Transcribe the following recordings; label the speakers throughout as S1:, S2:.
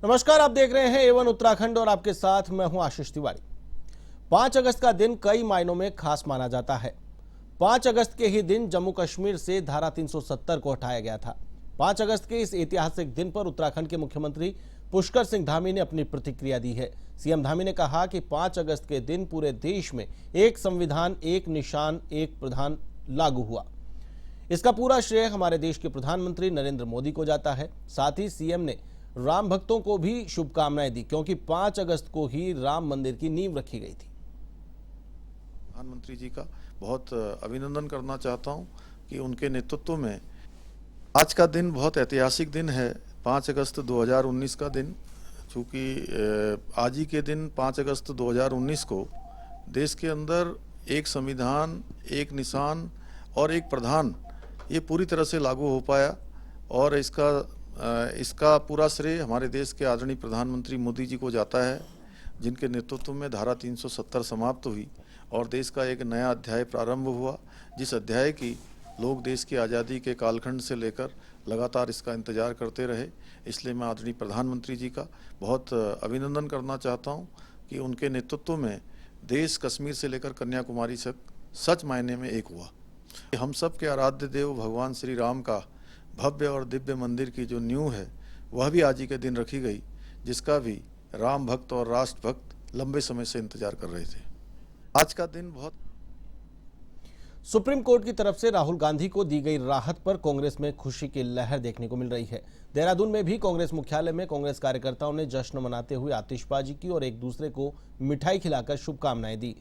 S1: नमस्कार, आप देख रहे हैं एवन उत्तराखंड और आपके साथ मैं हूं आशीष तिवारी। 5 अगस्त का दिन कई मायनों में खास माना जाता है। 5 अगस्त के ही दिन जम्मू कश्मीर से धारा 370 को हटाया गया था। 5 अगस्त के इस ऐतिहासिक दिन पर उत्तराखंड के मुख्यमंत्री पुष्कर सिंह धामी ने अपनी प्रतिक्रिया दी है। सीएम धामी ने कहा कि 5 अगस्त के दिन पूरे देश में एक संविधान, एक निशान, एक प्रधान लागू हुआ। इसका पूरा श्रेय हमारे देश के प्रधानमंत्री नरेंद्र मोदी को जाता है। साथ ही सीएम ने राम भक्तों को भी शुभकामनाएं दी, क्योंकि 5 अगस्त को ही राम मंदिर की नींव रखी गई थी।
S2: प्रधानमंत्री जी का बहुत अभिनंदन करना चाहता हूं कि उनके नेतृत्व में आज का दिन बहुत ऐतिहासिक दिन है। 5 अगस्त 2019 का दिन, चूँकि आज ही के दिन 5 अगस्त 2019 को देश के अंदर एक संविधान, एक निशान और एक प्रधान ये पूरी तरह से लागू हो पाया। और इसका पूरा श्रेय हमारे देश के आदरणीय प्रधानमंत्री मोदी जी को जाता है, जिनके नेतृत्व में धारा 370 समाप्त हुई और देश का एक नया अध्याय प्रारंभ हुआ, जिस अध्याय की लोग देश की आज़ादी के कालखंड से लेकर लगातार इसका इंतजार करते रहे। इसलिए मैं आदरणीय प्रधानमंत्री जी का बहुत अभिनंदन करना चाहता हूं कि उनके नेतृत्व में देश कश्मीर से लेकर कन्याकुमारी तक सच मायने में एक हुआ। हम सब के आराध्य देव भगवान श्री राम का भव्य और दिव्य मंदिर की जो नींव है वह भी आज ही के दिन रखी गई, जिसका भी राम भक्त और राष्ट्र भक्त लंबे समय से इंतजार कर रहे थे। आज का दिन बहुत
S1: सुप्रीम कोर्ट की तरफ से राहुल गांधी को दी गई राहत पर कांग्रेस में खुशी की लहर देखने को मिल रही है। देहरादून में भी कांग्रेस मुख्यालय में कांग्रेस कार्यकर्ताओं ने जश्न मनाते हुए आतिशबाजी की और एक दूसरे को मिठाई खिलाकर शुभकामनाएं दी।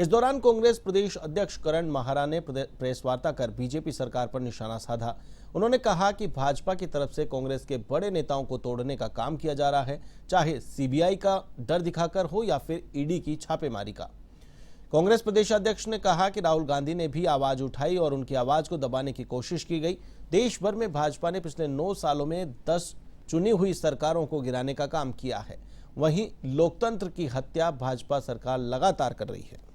S1: इस दौरान कांग्रेस प्रदेश अध्यक्ष करण माहारा ने प्रेस वार्ता कर बीजेपी सरकार पर निशाना साधा। उन्होंने कहा कि भाजपा की तरफ से कांग्रेस के बड़े नेताओं को तोड़ने का काम किया जा रहा है, चाहे सीबीआई का डर दिखाकर हो या फिर ईडी की छापेमारी का। कांग्रेस प्रदेश अध्यक्ष ने कहा कि राहुल गांधी ने भी आवाज उठाई और उनकी आवाज को दबाने की कोशिश की गई। देश भर में भाजपा ने पिछले 9 सालों में 10 चुनी हुई सरकारों को गिराने का काम किया है। वहीं लोकतंत्र की हत्या भाजपा सरकार लगातार कर रही है।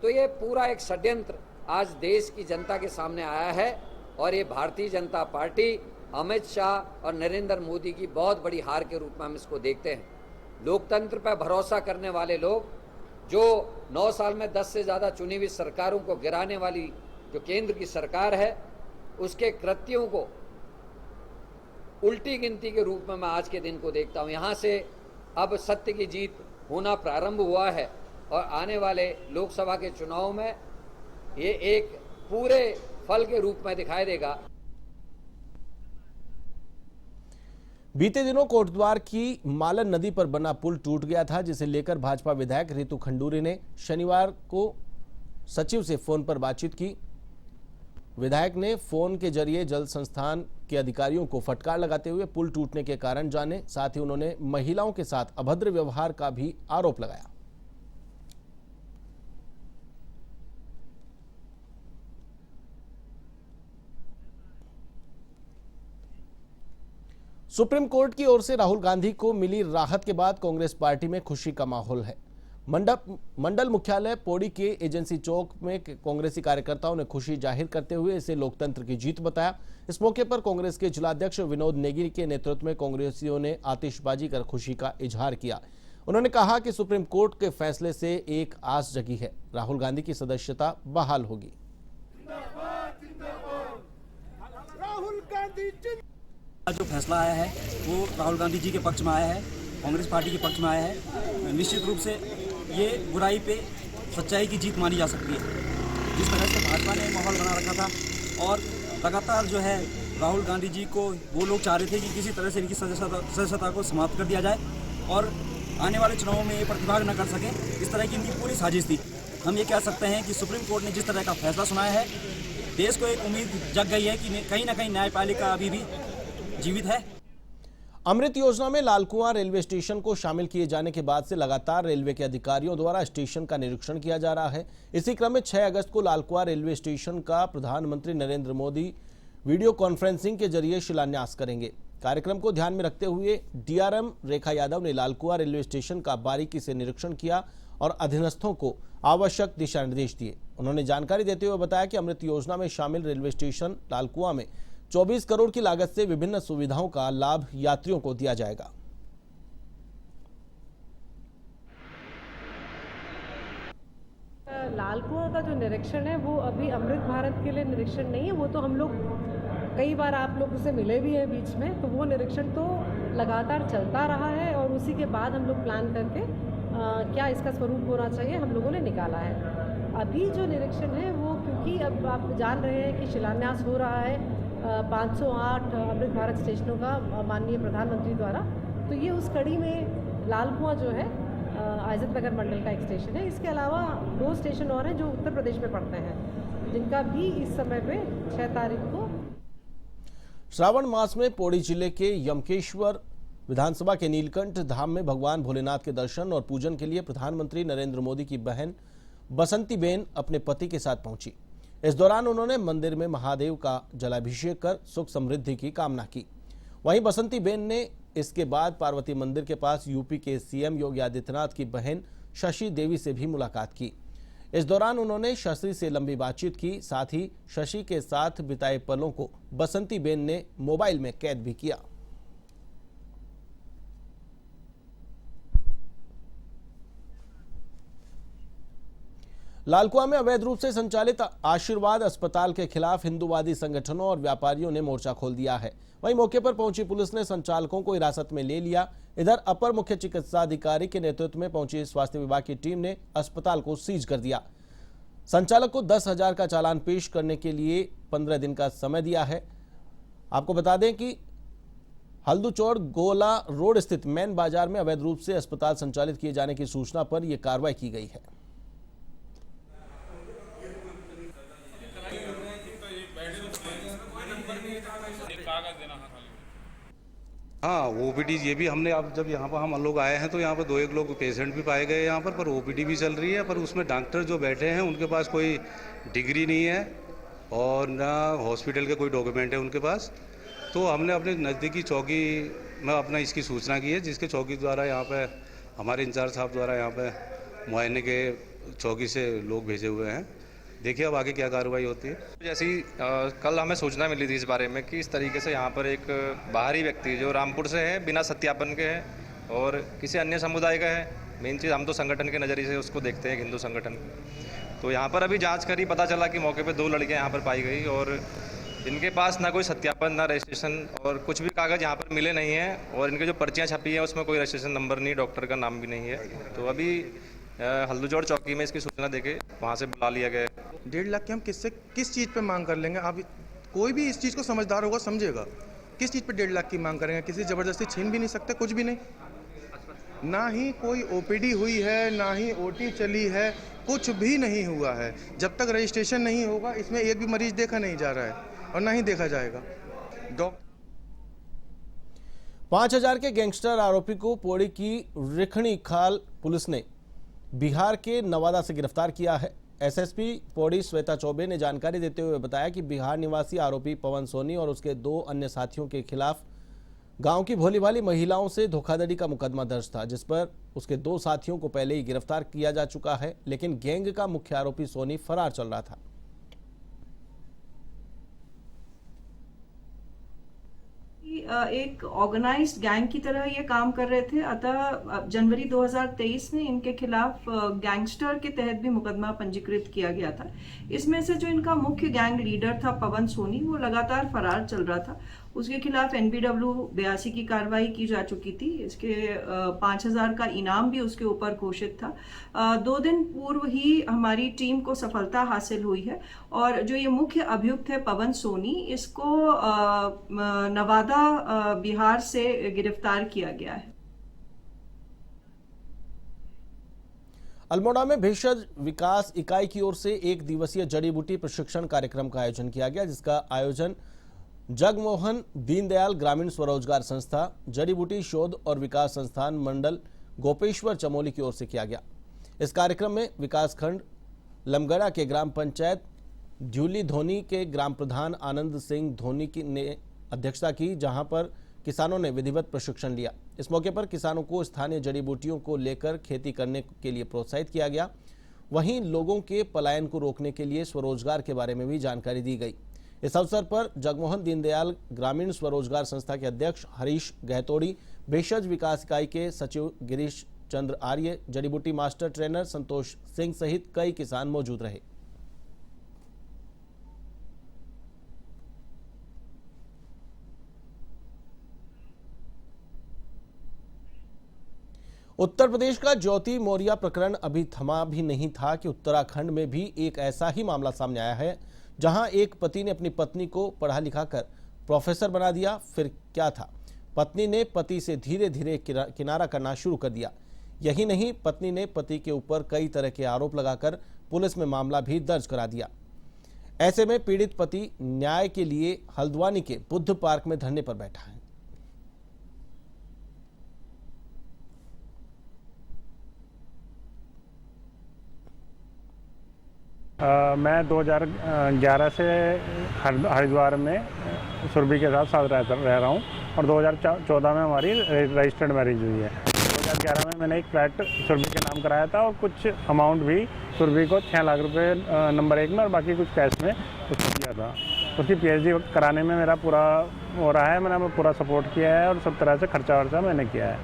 S3: तो ये पूरा एक षड्यंत्र आज देश की जनता के सामने आया है और ये भारतीय जनता पार्टी, अमित शाह और नरेंद्र मोदी की बहुत बड़ी हार के रूप में हम इसको देखते हैं। लोकतंत्र पर भरोसा करने वाले लोग जो 9 साल में 10 से ज़्यादा चुनी हुई सरकारों को गिराने वाली जो केंद्र की सरकार है, उसके कृत्यों को उल्टी गिनती के रूप में मैं आज के दिन को देखता हूँ। यहाँ से अब सत्य की जीत होना प्रारंभ हुआ है और आने वाले लोकसभा के चुनाव में ये एक पूरे फल के रूप में दिखाई देगा।
S1: बीते दिनों कोटद्वार की मालन नदी पर बना पुल टूट गया था, जिसे लेकर भाजपा विधायक रितु खंडूरी ने शनिवार को सचिव से फोन पर बातचीत की। विधायक ने फोन के जरिए जल संस्थान के अधिकारियों को फटकार लगाते हुए पुल टूटने के कारण जाने, साथ ही उन्होंने महिलाओं के साथ अभद्र व्यवहार का भी आरोप लगाया। सुप्रीम कोर्ट की ओर से राहुल गांधी को मिली राहत के बाद कांग्रेस पार्टी में खुशी का माहौल है। मंडल मुख्यालय पौड़ी के एजेंसी चौक में कांग्रेसी कार्यकर्ताओं ने खुशी जाहिर करते हुए इसे लोकतंत्र की जीत बताया। इस मौके पर कांग्रेस के जिलाध्यक्ष विनोद नेगी के नेतृत्व में कांग्रेसियों ने आतिशबाजी कर खुशी का इजहार किया। उन्होंने कहा कि सुप्रीम कोर्ट के फैसले से एक आस जगी है, राहुल गांधी की सदस्यता बहाल होगी।
S4: जो फैसला आया है वो राहुल गांधी जी के पक्ष में आया है, कांग्रेस पार्टी के पक्ष में आया है। निश्चित रूप से ये बुराई पे सच्चाई की जीत मानी जा सकती है। जिस तरह से भाजपा ने माहौल बना रखा था और लगातार जो है राहुल गांधी जी को वो लोग चाह रहे थे कि किसी तरह से इनकी सदस्यता को समाप्त कर दिया जाए और आने वाले चुनावों में ये प्रतिभाग न कर सकें, इस तरह की इनकी पूरी साजिश थी। हम ये कह सकते हैं कि सुप्रीम कोर्ट ने जिस तरह का फैसला सुनाया है, देश को एक उम्मीद जग गई है कि कहीं ना कहीं न्यायपालिका अभी भी जीवित है।
S1: अमृत योजना में लालकुआं रेलवे स्टेशन को शामिल किए जाने के बाद से लगातार रेलवे के अधिकारियों द्वारा स्टेशन का निरीक्षण किया जा रहा है। इसी क्रम में 6 अगस्त को लालकुआं रेलवे स्टेशन का प्रधानमंत्री नरेंद्र मोदी वीडियो कॉन्फ्रेंसिंग के जरिए शिलान्यास करेंगे। कार्यक्रम को ध्यान में रखते हुए डीआरएम रेखा यादव ने लालकुआं रेलवे स्टेशन का बारीकी से निरीक्षण किया और अधीनस्थों को आवश्यक दिशा निर्देश दिए। उन्होंने जानकारी देते हुए बताया कि अमृत योजना में शामिल रेलवे स्टेशन लालकुआं में 24 करोड़ की लागत से विभिन्न सुविधाओं का लाभ यात्रियों को दिया जाएगा।
S5: लाल कुआं का जो निरीक्षण है वो अभी अमृत भारत के लिए निरीक्षण नहीं है, वो तो हम लोग कई बार आप लोगों से मिले भी हैं बीच में, तो वो निरीक्षण तो लगातार चलता रहा है और उसी के बाद हम लोग प्लान करके क्या इसका स्वरूप होना चाहिए हम लोगों ने निकाला है। अभी जो निरीक्षण है वो क्योंकि अब आप जान रहे हैं कि शिलान्यास हो रहा है 508 अमृत भारत स्टेशनों का माननीय प्रधानमंत्री द्वारा, तो ये उस कड़ी में लाल कुआं जो है आइजत नगर मंडल का एक स्टेशन है। इसके अलावा 2 स्टेशन और हैं जो उत्तर प्रदेश में पड़ते हैं, जिनका भी इस समय पे 6 तारीख को।
S1: श्रावण मास में पौड़ी जिले के यमकेश्वर विधानसभा के नीलकंठ धाम में भगवान भोलेनाथ के दर्शन और पूजन के लिए प्रधानमंत्री नरेंद्र मोदी की बहन बसंतीबेन अपने पति के साथ पहुंची। इस दौरान उन्होंने मंदिर में महादेव का जलाभिषेक कर सुख समृद्धि की कामना की। वहीं बसंतीबेन ने इसके बाद पार्वती मंदिर के पास यूपी के सीएम योगी आदित्यनाथ की बहन शशि देवी से भी मुलाकात की। इस दौरान उन्होंने शशि से लंबी बातचीत की, साथ ही शशि के साथ बिताए पलों को बसंतीबेन ने मोबाइल में कैद भी किया। लालकुआं में अवैध रूप से संचालित आशीर्वाद अस्पताल के खिलाफ हिंदूवादी संगठनों और व्यापारियों ने मोर्चा खोल दिया है। वहीं मौके पर पहुंची पुलिस ने संचालकों को हिरासत में ले लिया। इधर अपर मुख्य चिकित्सा अधिकारी के नेतृत्व में पहुंची स्वास्थ्य विभाग की टीम ने अस्पताल को सीज कर दिया। संचालक को 10,000 का चालान पेश करने के लिए 15 दिन का समय दिया है। आपको बता दें कि हल्दूचौड़ गोला रोड स्थित मैन बाजार में अवैध रूप से अस्पताल संचालित किए जाने की सूचना पर यह कार्रवाई की गई है।
S6: हाँ, ओपीडी ये भी हमने, अब जब यहाँ पर हम लोग आए हैं तो यहाँ पर 2-1 लोग पेशेंट भी पाए गए यहाँ पर ओपीडी भी चल रही है, पर उसमें डॉक्टर जो बैठे हैं उनके पास कोई डिग्री नहीं है और ना हॉस्पिटल के कोई डॉक्यूमेंट है उनके पास। तो हमने अपने नज़दीकी चौकी में अपना इसकी सूचना की है, जिसके चौकी द्वारा यहाँ पर हमारे इंचार्ज साहब द्वारा यहाँ पर मुआयने के चौकी से लोग भेजे हुए हैं। देखिए अब आगे क्या कार्रवाई होती है।
S7: जैसी कल हमें सूचना मिली थी इस बारे में कि इस तरीके से यहाँ पर एक बाहरी व्यक्ति जो रामपुर से है, बिना सत्यापन के है और किसी अन्य समुदाय का है। मेन चीज़ हम तो संगठन के नज़रिए से उसको देखते हैं, हिंदू संगठन। तो यहाँ पर अभी जांच करी, पता चला कि मौके पे 2 लड़कियाँ यहाँ पर पाई गई और इनके पास ना कोई सत्यापन, ना रजिस्ट्रेशन और कुछ भी कागज़ यहाँ पर मिले नहीं हैं और इनके जो पर्चियाँ छपी हैं उसमें कोई रजिस्ट्रेशन नंबर नहीं, डॉक्टर का नाम भी नहीं है। तो अभी हल्दूचौड़ चौकी में इसकी सूचना देके वहाँ से बुला लिया गया।
S8: 1.5 लाख की हम किस चीज़ पे मांग कर लेंगे? आप कोई भी इस चीज़ को समझदार होगा समझेगा। किस चीज़ पे 1.5 लाख की मांग करेंगे? किसी ज़बरदस्ती छीन भी नहीं सकते, कुछ भी नहीं। ना ही कोई ओपीडी हुई है, ना ही ओटी चली है, कुछ भी नहीं हुआ है। जब तक रजिस्ट्रेशन नहीं होगा इसमें एक भी मरीज देखा नहीं जा रहा है और ना ही देखा जाएगा।
S1: 5,000 के गैंगस्टर आरोपी को पौड़ी की रिखणी खाल पुलिस ने बिहार के नवादा से गिरफ्तार किया है। एसएसपी पौड़ी श्वेता चौबे ने जानकारी देते हुए बताया कि बिहार निवासी आरोपी पवन सोनी और उसके 2 अन्य साथियों के खिलाफ गांव की भोली भाली महिलाओं से धोखाधड़ी का मुकदमा दर्ज था, जिस पर उसके 2 साथियों को पहले ही गिरफ्तार किया जा चुका है, लेकिन गैंग का मुख्य आरोपी सोनी फरार चल रहा था।
S9: एक ऑर्गेनाइज्ड गैंग की तरह ये काम कर रहे थे। अतः जनवरी 2023 में इनके खिलाफ गैंगस्टर के तहत भी मुकदमा पंजीकृत किया गया था। इसमें से जो इनका मुख्य गैंग लीडर था पवन सोनी, वो लगातार फरार चल रहा था। उसके खिलाफ NBW 82 की कार्रवाई की जा चुकी थी। इसके 5,000 का इनाम भी उसके ऊपर घोषित था। 2 दिन पूर्व ही हमारी टीम को सफलता हासिल हुई है और जो ये मुख्य अभियुक्त है पवन सोनी, इसको नवादा बिहार से गिरफ्तार किया गया है।
S1: अल्मोड़ा में भेषज विकास इकाई की ओर से 1 दिवसीय जड़ी बूटी प्रशिक्षण कार्यक्रम का आयोजन किया गया, जिसका आयोजन जगमोहन दीनदयाल ग्रामीण स्वरोजगार संस्था, जड़ी बूटी शोध और विकास संस्थान मंडल गोपेश्वर चमोली की ओर से किया गया। इस कार्यक्रम में विकासखंड लमगड़ा के ग्राम पंचायत ध्यूली धोनी के ग्राम प्रधान आनंद सिंह धोनी ने अध्यक्षता की, जहां पर किसानों ने विधिवत प्रशिक्षण लिया। इस मौके पर किसानों को स्थानीय जड़ी बूटियों को लेकर खेती करने के लिए प्रोत्साहित किया गया। वहीं लोगों के पलायन को रोकने के लिए स्वरोजगार के बारे में भी जानकारी दी गई। इस अवसर पर जगमोहन दीनदयाल ग्रामीण स्वरोजगार संस्था के अध्यक्ष हरीश गहतोड़ी, भेषज विकास इकाई के सचिव गिरीश चंद्र आर्य, जड़ी बूटी मास्टर ट्रेनर संतोष सिंह सहित कई किसान मौजूद रहे। उत्तर प्रदेश का ज्योति मौर्या प्रकरण अभी थमा भी नहीं था कि उत्तराखंड में भी एक ऐसा ही मामला सामने आया है, जहां एक पति ने अपनी पत्नी को पढ़ा लिखा कर प्रोफेसर बना दिया। फिर क्या था, पत्नी ने पति से धीरे धीरे किनारा करना शुरू कर दिया। यही नहीं, पत्नी ने पति के ऊपर कई तरह के आरोप लगाकर पुलिस में मामला भी दर्ज करा दिया। ऐसे में पीड़ित पति न्याय के लिए हल्द्वानी के बुद्ध पार्क में धरने पर बैठा है।
S10: मैं 2011 से हरिद्वार में सुरभि के साथ रह रहा हूँ और 2014 में हमारी रजिस्टर्ड मैरिज हुई है। 2011 में मैंने एक फ्लैट सुरभि के नाम कराया था और कुछ अमाउंट भी सुरभि को 6 लाख रुपए नंबर 1 में और बाकी कुछ कैश में उसको दिया था। उसकी PhD कराने में मेरा पूरा हो रहा है, मैंने पूरा सपोर्ट किया है और सब तरह से खर्चा वर्चा मैंने किया है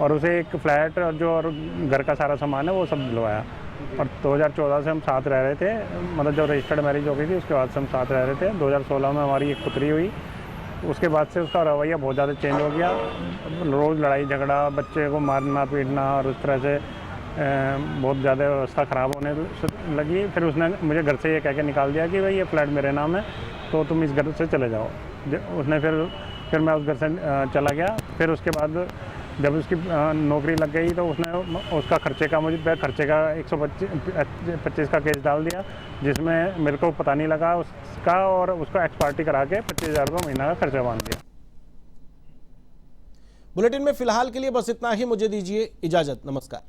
S10: और उसे एक फ्लैट और जो और घर का सारा सामान है वो सब दिलवाया। और 2014 से हम साथ रह रहे थे, मतलब जब रजिस्टर्ड मैरिज हो गई थी उसके बाद से हम साथ रह रहे थे। 2016 में हमारी एक पुत्री हुई, उसके बाद से उसका रवैया बहुत ज़्यादा चेंज हो गया। रोज़ लड़ाई झगड़ा, बच्चे को मारना पीटना और उस तरह से बहुत ज़्यादा व्यवस्था ख़राब होने लगी। फिर उसने मुझे घर से ये कह के निकाल दिया कि भाई ये फ्लैट मेरे नाम है तो तुम इस घर से चले जाओ। उसने फिर मैं उस घर से चला गया। फिर उसके बाद जब उसकी नौकरी लग गई तो उसने उसका खर्चे का 125 का केस डाल दिया, जिसमें मेरे को पता नहीं लगा उसका, और उसको एक्स पार्टी करा के 25,000 रुपये महीना का खर्चा बांध दिया।
S1: बुलेटिन में फिलहाल के लिए बस इतना ही। मुझे दीजिए इजाजत। नमस्कार।